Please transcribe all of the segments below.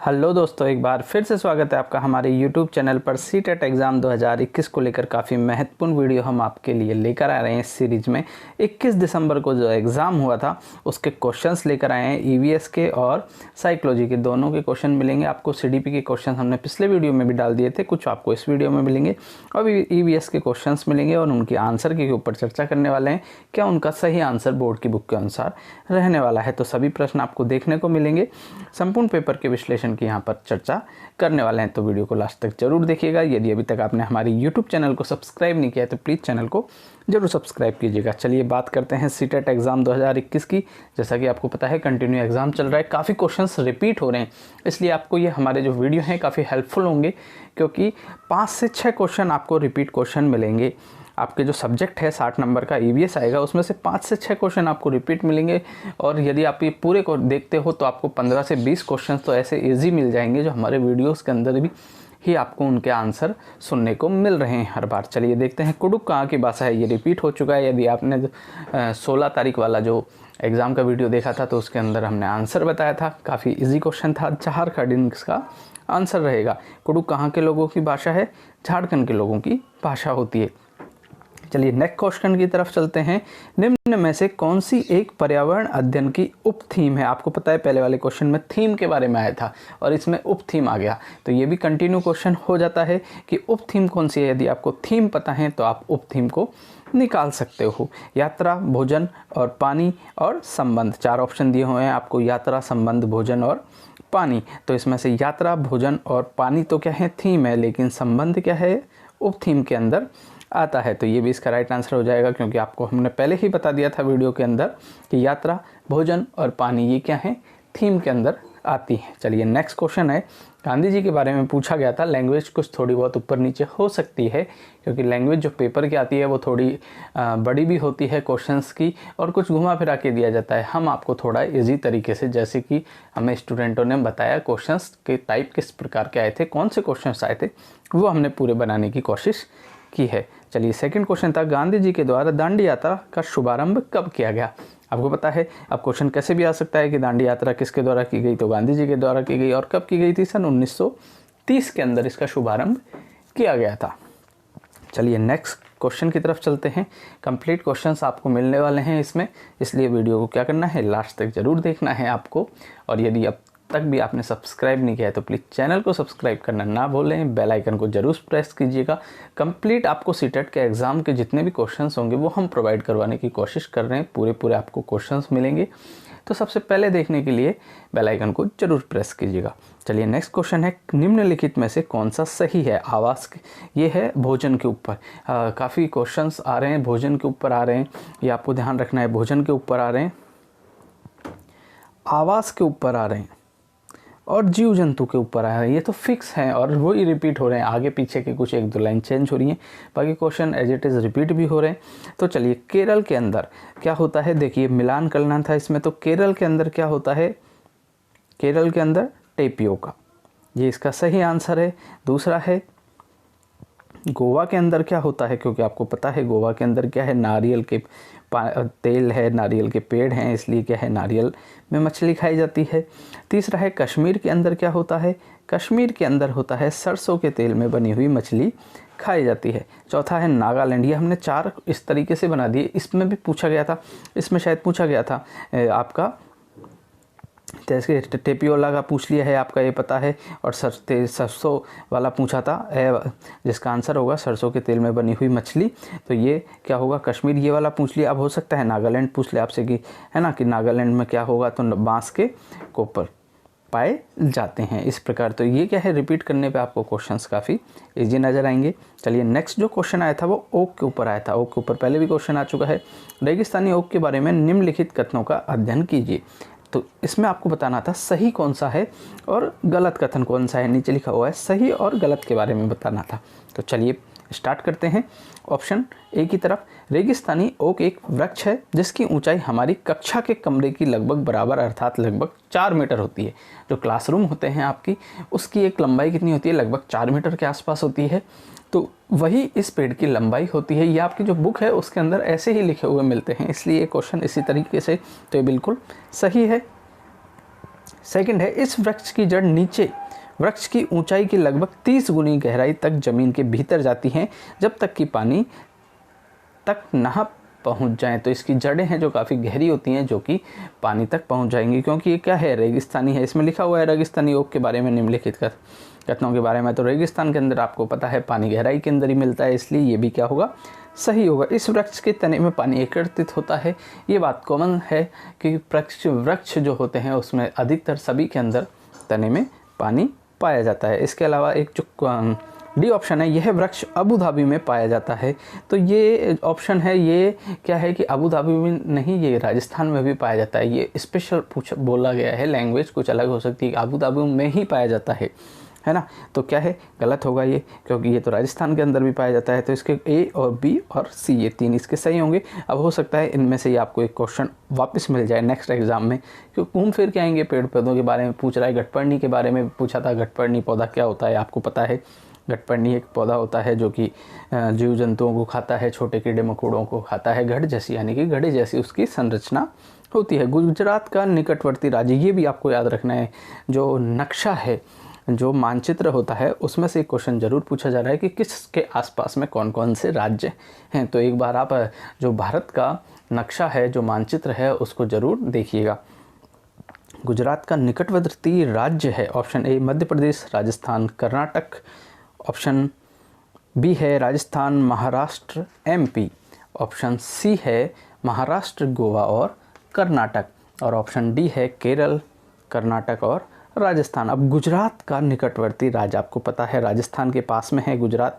Hello दोस्तों, एक बार फिर से स्वागत है आपका हमारे YouTube चैनल पर। सीटेट एग्ज़ाम 2021 को लेकर काफ़ी महत्वपूर्ण वीडियो हम आपके लिए लेकर आ रहे हैं। इस सीरीज़ में 21 दिसंबर को जो एग्ज़ाम हुआ था उसके क्वेश्चंस लेकर आए हैं। ईवीएस के और साइकोलॉजी के दोनों के क्वेश्चन मिलेंगे आपको। सीडीपी के क्वेश्चन हमने पिछले वीडियो में भी डाल दिए थे, कुछ आपको इस वीडियो में मिलेंगे और ईवीएस के क्वेश्चन मिलेंगे और उनके आंसर के ऊपर चर्चा करने वाले हैं। क्या उनका सही आंसर बोर्ड की बुक के अनुसार रहने वाला है, तो सभी प्रश्न आपको देखने को मिलेंगे। संपूर्ण पेपर के विश्लेषण की यहाँ पर चर्चा करने वाले हैं, तो वीडियो को लास्ट तक जरूर देखिएगा। यदि अभी तक आपने हमारे YouTube चैनल को सब्सक्राइब नहीं किया है तो प्लीज़ चैनल को जरूर सब्सक्राइब कीजिएगा। चलिए बात करते हैं सीटेट एग्ज़ाम 2021 की। जैसा कि आपको पता है कंटिन्यू एग्ज़ाम चल रहा है, काफ़ी क्वेश्चंस रिपीट हो रहे हैं, इसलिए आपको ये हमारे जो वीडियो हैं काफ़ी हेल्पफुल होंगे, क्योंकि 5 से 6 क्वेश्चन आपको रिपीट क्वेश्चन मिलेंगे। आपके जो सब्जेक्ट है 60 नंबर का ईवीएस आएगा, उसमें से 5 से 6 क्वेश्चन आपको रिपीट मिलेंगे। और यदि आप ये पूरे को देखते हो तो आपको 15 से 20 क्वेश्चन तो ऐसे इजी मिल जाएंगे जो हमारे वीडियोस के अंदर भी ही आपको उनके आंसर सुनने को मिल रहे हैं हर बार। चलिए देखते हैं कुडुक कहाँ की भाषा है, ये रिपीट हो चुका है। यदि आपने 16 तारीख वाला जो एग्ज़ाम का वीडियो देखा था तो उसके अंदर हमने आंसर बताया था, काफ़ी ईजी क्वेश्चन था। झारखंड का आंसर रहेगा। कुडुक कहाँ के लोगों की भाषा है? झारखंड के लोगों की भाषा होती है। चलिए नेक्स्ट क्वेश्चन की तरफ चलते हैं। निम्न में से कौन सी एक पर्यावरण अध्ययन की उप थीम है? आपको पता है पहले वाले क्वेश्चन में थीम के बारे में आया था और इसमें उप थीम आ गया, तो ये भी कंटिन्यू क्वेश्चन हो जाता है कि उप थीम कौन सी है। यदि आपको थीम पता है तो आप उप थीम को निकाल सकते हो। यात्रा, भोजन और पानी और संबंध, 4 ऑप्शन दिए हुए हैं आपको, यात्रा, संबंध, भोजन और पानी। तो इसमें से यात्रा, भोजन और पानी तो क्या है? थीम है, लेकिन संबंध क्या है? उप थीम के अंदर आता है। तो ये भी इसका राइट आंसर हो जाएगा, क्योंकि आपको हमने पहले ही बता दिया था वीडियो के अंदर कि यात्रा, भोजन और पानी ये क्या है? थीम के अंदर आती है। चलिए नेक्स्ट क्वेश्चन है, गांधी जी के बारे में पूछा गया था। लैंग्वेज कुछ थोड़ी बहुत ऊपर नीचे हो सकती है, क्योंकि लैंग्वेज जो पेपर की आती है वो थोड़ी बड़ी भी होती है क्वेश्चंस की, और कुछ घुमा फिरा के दिया जाता है। हम आपको थोड़ा इजी तरीके से, जैसे कि हमें स्टूडेंटों ने बताया क्वेश्चंस के टाइप किस प्रकार के आए थे, कौन से क्वेश्चंस आए थे, वो हमने पूरे बनाने की कोशिश की है। चलिए सेकंड क्वेश्चन था, गांधी जी के द्वारा दांडी यात्रा का शुभारंभ कब किया गया? आपको पता है, अब क्वेश्चन कैसे भी आ सकता है कि दांडी यात्रा किसके द्वारा की गई, तो गांधी जी के द्वारा की गई। और कब की गई थी? सन 1930 के अंदर इसका शुभारंभ किया गया था। चलिए नेक्स्ट क्वेश्चन की तरफ चलते हैं। कंप्लीट क्वेश्चंस आपको मिलने वाले हैं इसमें, इसलिए वीडियो को क्या करना है, लास्ट तक जरूर देखना है आपको। और यदि अब तक भी आपने सब्सक्राइब नहीं किया है तो प्लीज़ चैनल को सब्सक्राइब करना ना भूलें, बेल आइकन को जरूर प्रेस कीजिएगा। कंप्लीट आपको सीटेट के एग्ज़ाम के जितने भी क्वेश्चंस होंगे वो हम प्रोवाइड करवाने की कोशिश कर रहे हैं, पूरे आपको क्वेश्चंस मिलेंगे। तो सबसे पहले देखने के लिए बेल आइकन को जरूर प्रेस कीजिएगा। चलिए नेक्स्ट क्वेश्चन है, निम्नलिखित में से कौन सा सही है? आवास, ये है भोजन के ऊपर। काफ़ी क्वेश्चंस आ रहे हैं, भोजन के ऊपर आ रहे हैं, ये आपको ध्यान रखना है। भोजन के ऊपर आ रहे हैं, आवास के ऊपर आ रहे हैं और जीव जंतु के ऊपर आया है। ये तो फिक्स हैं और वो ही रिपीट हो रहे हैं, आगे पीछे के कुछ 1-2 लाइन चेंज हो रही हैं, बाकी question as it is repeat भी हो रहे हैं। तो चलिए केरल के अंदर क्या होता है, देखिए मिलान करना था इसमें। तो केरल के अंदर क्या होता है? केरल के अंदर टेपियोका, ये इसका सही आंसर है। दूसरा है गोवा के अंदर क्या होता है, क्योंकि आपको पता है गोवा के अंदर क्या है, नारियल के तेल है, नारियल के पेड़ हैं, इसलिए क्या है, नारियल में मछली खाई जाती है। तीसरा है कश्मीर के अंदर क्या होता है? कश्मीर के अंदर होता है सरसों के तेल में बनी हुई मछली खाई जाती है। चौथा है नागालैंड। ये हमने 4 इस तरीके से बना दिए। इसमें भी पूछा गया था, इसमें शायद पूछा गया था आपका, जैसे टेपियोला का पूछ लिया है, आपका ये पता है। और सरसों वाला पूछा था, जिसका आंसर होगा सरसों के तेल में बनी हुई मछली, तो ये क्या होगा? कश्मीर। ये वाला पूछ लिया। अब हो सकता है नागालैंड पूछ ले आपसे कि, है ना, कि नागालैंड में क्या होगा, तो बांस के कोपर पाए जाते हैं, इस प्रकार। तो ये क्या है, रिपीट करने पे आपको क्वेश्चंस काफ़ी इजी नज़र आएंगे। चलिए नेक्स्ट जो क्वेश्चन आया था वो ओक के ऊपर आया था। ओक के ऊपर पहले भी क्वेश्चन आ चुका है। रेगिस्तानी ओक के बारे में निम्नलिखित कथनों का अध्ययन कीजिए। तो इसमें आपको बताना था सही कौन सा है और गलत कथन कौन सा है। नीचे लिखा हुआ है सही और गलत के बारे में बताना था। तो चलिए स्टार्ट करते हैं। ऑप्शन ए की तरफ, रेगिस्तानी ओक एक वृक्ष है जिसकी ऊंचाई हमारी कक्षा के कमरे की लगभग बराबर, अर्थात लगभग 4 मीटर होती है। जो क्लासरूम होते हैं आपकी, उसकी एक लंबाई कितनी होती है? लगभग 4 मीटर के आसपास होती है। तो वही इस पेड़ की लंबाई होती है। ये आपकी जो बुक है उसके अंदर ऐसे ही लिखे हुए मिलते हैं, इसलिए ये क्वेश्चन इसी तरीके से, तो ये बिल्कुल सही है। सेकंड है, इस वृक्ष की जड़ नीचे वृक्ष की ऊंचाई की लगभग 30 गुनी गहराई तक जमीन के भीतर जाती हैं जब तक कि पानी तक न पहुंच जाएं। तो इसकी जड़ें हैं जो काफ़ी गहरी होती हैं, जो कि पानी तक पहुंच जाएंगी, क्योंकि ये क्या है, रेगिस्तानी है। इसमें लिखा हुआ है रेगिस्तानी ओक के बारे में निम्नलिखित कथनों के बारे में। तो रेगिस्तान के अंदर आपको पता है पानी गहराई के अंदर ही मिलता है, इसलिए ये भी क्या होगा, सही होगा। इस वृक्ष के तने में पानी एकत्रित होता है, ये बात कॉमन है कि वृक्ष जो होते हैं उसमें अधिकतर सभी के अंदर तने में पानी पाया जाता है। इसके अलावा एक जो डी ऑप्शन है, यह वृक्ष अबू धाबी में पाया जाता है। तो ये ऑप्शन है, ये क्या है कि अबू धाबी में नहीं, ये राजस्थान में भी पाया जाता है। ये स्पेशल बोला गया है, लैंग्वेज कुछ अलग हो सकती है, अबू धाबी में ही पाया जाता है ना। तो क्या है, गलत होगा ये, क्योंकि ये तो राजस्थान के अंदर भी पाया जाता है। तो इसके ए और बी और सी ये 3 इसके सही होंगे। अब हो सकता है इनमें से ही आपको एक क्वेश्चन वापस मिल जाए नेक्स्ट एग्जाम में, क्योंकि घूम फिर के आएंगे। पेड़ पौधों के बारे में पूछ रहा है, घटपर्णी के बारे में पूछा था। घटपर्णी पौधा क्या होता है आपको पता है। घटपर्णी एक पौधा होता है जो कि जीव जंतुओं को खाता है, छोटे कीड़े मकोड़ों को खाता है। घड़ जैसी यानी कि घड़े जैसी उसकी संरचना होती है। गुजरात का निकटवर्ती राज्य, ये भी आपको याद रखना है। जो नक्शा है, जो मानचित्र होता है, उसमें से एक क्वेश्चन जरूर पूछा जा रहा है कि किसके आसपास में कौन कौन से राज्य हैं। तो एक बार आप जो भारत का नक्शा है, जो मानचित्र है, उसको ज़रूर देखिएगा। गुजरात का निकटवर्ती राज्य है option A Madhya Pradesh, Rajasthan, Karnataka. Option B है Rajasthan, Maharashtra, MP. Option C है महाराष्ट्र, गोवा और कर्नाटक। और ऑप्शन डी है केरल, कर्नाटक और राजस्थान। अब गुजरात का निकटवर्ती राज्य आपको पता है राजस्थान के पास में है गुजरात,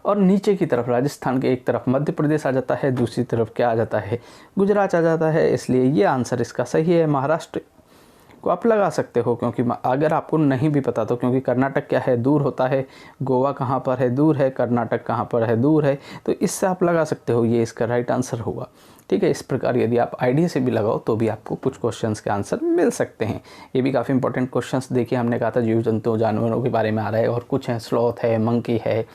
और नीचे की तरफ राजस्थान के एक तरफ मध्य प्रदेश आ जाता है, दूसरी तरफ क्या आ जाता है, गुजरात आ जाता है। इसलिए ये आंसर इसका सही है। महाराष्ट्र को आप लगा सकते हो, क्योंकि अगर आपको नहीं भी पता तो, क्योंकि कर्नाटक क्या है, दूर होता है। गोवा कहाँ पर है, दूर है। कर्नाटक कहाँ पर है, दूर है। तो इससे आप लगा सकते हो, ये इसका राइट आंसर होगा। ठीक है, इस प्रकार यदि आप आइडिया से भी लगाओ तो भी आपको कुछ क्वेश्चंस के आंसर मिल सकते हैं। ये भी काफ़ी इंपॉर्टेंट क्वेश्चंस देखिए, हमने कहा था जीव जंतुओं जानवरों के बारे में आ रहा है, और कुछ हैं स्लॉथ है, मंकी है,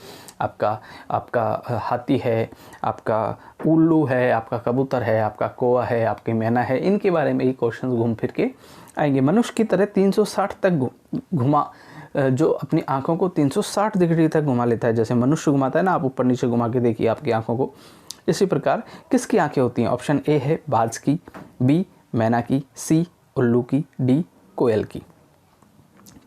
आपका हाथी है, आपका उल्लू है, आपका कबूतर है, आपका कौवा है, आपकी मैना है। इनके बारे में ही क्वेश्चन घूम फिर के आएंगे। मनुष्य की तरह 360 तक घुमा, जो अपनी आंखों को 360 डिग्री तक घुमा लेता है, जैसे मनुष्य घुमाता है ना, आप ऊपर नीचे घुमा के देखिए आपकी आंखों को। इसी प्रकार किसकी आंखें होती हैं? ऑप्शन ए है बाज की, बी मैना की, सी उल्लू की, डी कोयल की।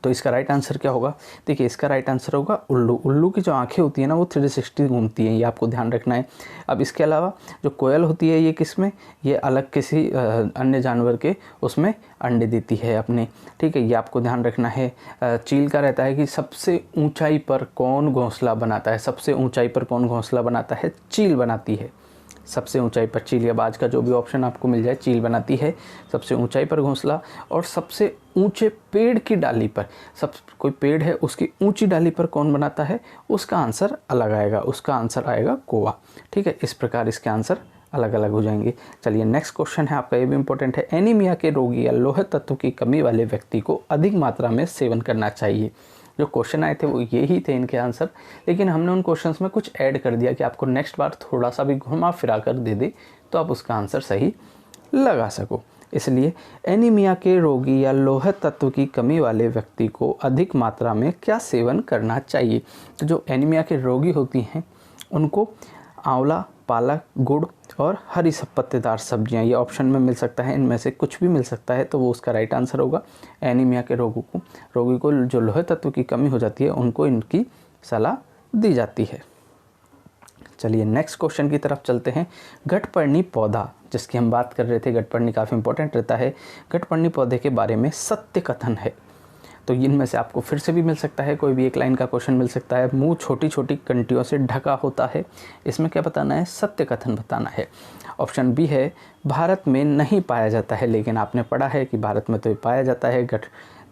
तो इसका राइट आंसर क्या होगा? देखिए, इसका राइट आंसर होगा उल्लू। उल्लू की जो आंखें होती है ना, वो 360 घूमती हैं, ये आपको ध्यान रखना है। अब इसके अलावा जो कोयल होती है, ये किस में, ये अलग किसी अन्य जानवर के उसमें अंडे देती है अपने। ठीक है, ये आपको ध्यान रखना है। चील का रहता है कि सबसे ऊंचाई पर कौन घोंसला बनाता है, सबसे ऊंचाई पर कौन घोंसला बनाता है? चील बनाती है। सबसे ऊंचाई पर चील, या बाज का जो भी ऑप्शन आपको मिल जाए, चील बनाती है सबसे ऊंचाई पर घोंसला। और सबसे ऊंचे पेड़ की डाली पर, कोई पेड़ है उसकी ऊंची डाली पर कौन बनाता है, उसका आंसर अलग आएगा, उसका आंसर आएगा कौवा। ठीक है, इस प्रकार इसके आंसर अलग अलग हो जाएंगे। चलिए नेक्स्ट क्वेश्चन है आपका, ये भी इंपॉर्टेंट है। एनीमिया के रोगी या लौह तत्व की कमी वाले व्यक्ति को अधिक मात्रा में सेवन करना चाहिए। जो क्वेश्चन आए थे वो यही थे इनके आंसर, लेकिन हमने उन क्वेश्चंस में कुछ ऐड कर दिया कि आपको नेक्स्ट बार थोड़ा सा भी घुमा फिरा कर दे दे तो आप उसका आंसर सही लगा सको। इसलिए एनीमिया के रोगी या लौह तत्व की कमी वाले व्यक्ति को अधिक मात्रा में क्या सेवन करना चाहिए? तो जो एनीमिया के रोगी होती हैं उनको आंवला, पालक, गुड़ और हरी पत्तेदार सब्जियां, ये ऑप्शन में मिल सकता है, इनमें से कुछ भी मिल सकता है, तो वो उसका राइट आंसर होगा। एनीमिया के रोगी को जो लोह तत्व की कमी हो जाती है उनको इनकी सलाह दी जाती है। चलिए नेक्स्ट क्वेश्चन की तरफ चलते हैं। घटपर्णी पौधा जिसकी हम बात कर रहे थे, घटपर्णी काफ़ी इंपॉर्टेंट रहता है। घटपर्णी पौधे के बारे में सत्य कथन है, तो इनमें से आपको फिर से भी मिल सकता है, कोई भी एक लाइन का क्वेश्चन मिल सकता है। मुंह छोटी छोटी कंटियों से ढका होता है, इसमें क्या बताना है? सत्य कथन बताना है। ऑप्शन बी है भारत में नहीं पाया जाता है, लेकिन आपने पढ़ा है कि भारत में तो पाया जाता है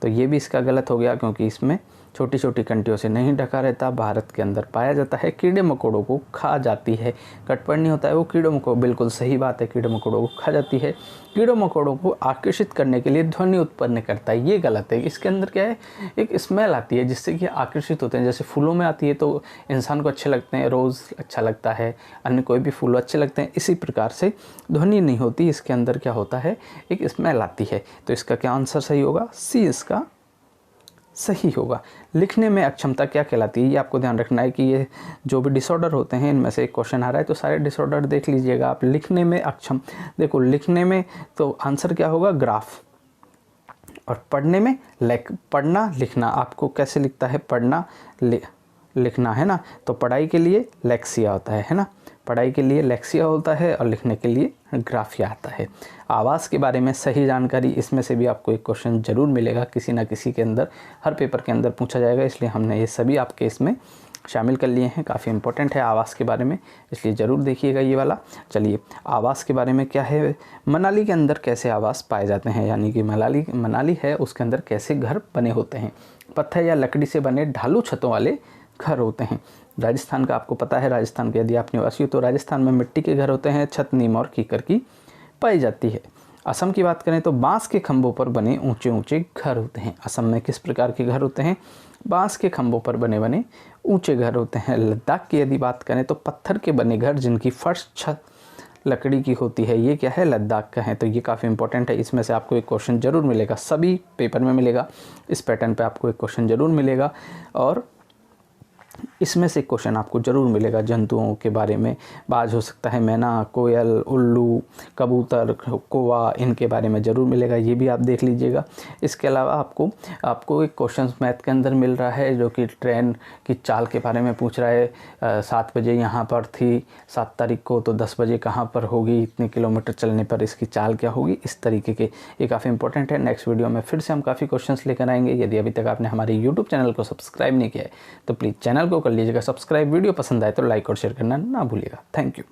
तो ये भी इसका गलत हो गया, क्योंकि इसमें छोटी छोटी कंटियों से नहीं ढका रहता, भारत के अंदर पाया जाता है, कीड़े मकोड़ों को खा जाती है। कठपर्णी होता है वो कीड़ों मकोड़ों, बिल्कुल सही बात है, कीड़े मकोड़ों को खा जाती है। कीड़ों मकोड़ों को आकर्षित करने के लिए ध्वनि उत्पन्न करता है, ये गलत है। इसके अंदर क्या है, एक स्मेल आती है जिससे कि आकर्षित होते हैं। जैसे फूलों में आती है तो इंसान को अच्छे लगते हैं, रोज़ अच्छा लगता है, अन्य कोई भी फूल अच्छे लगते हैं। इसी प्रकार से ध्वनि नहीं होती, इसके अंदर क्या होता है, एक स्मेल आती है। तो इसका क्या आंसर सही होगा, सी इसका सही होगा। लिखने में अक्षमता क्या कहलाती है, ये आपको ध्यान रखना है कि ये जो भी डिसऑर्डर होते हैं इनमें से एक क्वेश्चन आ रहा है, तो सारे डिसऑर्डर देख लीजिएगा आप। लिखने में अक्षम, देखो लिखने में तो आंसर क्या होगा, ग्राफ। और पढ़ने में पढ़ना लिखना, आपको कैसे लिखता है, पढ़ना लिखना है ना, तो पढ़ाई के लिए लेक्सिया होता है ना, पढ़ाई के लिए लेक्सिया होता है और लिखने के लिए ग्राफिया आता है। आवाज़ के बारे में सही जानकारी, इसमें से भी आपको एक क्वेश्चन ज़रूर मिलेगा, किसी ना किसी के अंदर, हर पेपर के अंदर पूछा जाएगा, इसलिए हमने ये सभी आपके इसमें शामिल कर लिए हैं। काफ़ी इंपॉर्टेंट है आवाज़ के बारे में, इसलिए ज़रूर देखिएगा ये वाला। चलिए आवाज़ के बारे में क्या है, मनाली के अंदर कैसे आवाज़ पाए जाते हैं, यानी कि मनाली है उसके अंदर कैसे घर बने होते हैं। पत्थर या लकड़ी से बने ढालू छतों वाले घर होते हैं। राजस्थान का आपको पता है, राजस्थान के यदि आप निवासी हो तो राजस्थान में मिट्टी के घर होते हैं, छत नीम और कीकर की पाई जाती है। असम की बात करें तो बांस के खंभों पर बने ऊंचे ऊंचे घर होते हैं। असम में किस प्रकार के घर होते हैं, बांस के खंभों पर बने ऊंचे घर होते हैं। लद्दाख की यदि बात करें तो पत्थर के बने घर जिनकी फर्श छत लकड़ी की होती है, ये क्या है, लद्दाख का है। तो ये काफ़ी इंपॉर्टेंट है, इसमें से आपको एक क्वेश्चन ज़रूर मिलेगा, सभी पेपर में मिलेगा, इस पैटर्न पे आपको एक क्वेश्चन ज़रूर मिलेगा। और इसमें से क्वेश्चन आपको ज़रूर मिलेगा जंतुओं के बारे में, बाज हो सकता है, मैना, कोयल, उल्लू, कबूतर, कौवा, इनके बारे में ज़रूर मिलेगा, ये भी आप देख लीजिएगा। इसके अलावा आपको एक क्वेश्चन मैथ के अंदर मिल रहा है जो कि ट्रेन की चाल के बारे में पूछ रहा है। 7 बजे यहाँ पर थी 7 तारीख को, तो 10 बजे कहाँ पर होगी, इतने किलोमीटर चलने पर इसकी चाल क्या होगी, इस तरीके के, ये काफ़ी इंपॉर्टेंट है। नेक्स्ट वीडियो में फिर से हम काफ़ी क्वेश्चंस लेकर आएंगे। यदि अभी तक आपने हमारे यूट्यूब चैनल को सब्सक्राइब नहीं किया है तो प्लीज़ चैनल को कर लीजिएगा सब्सक्राइब। वीडियो पसंद आए तो लाइक और शेयर करना ना भूलिएगा। Thank you.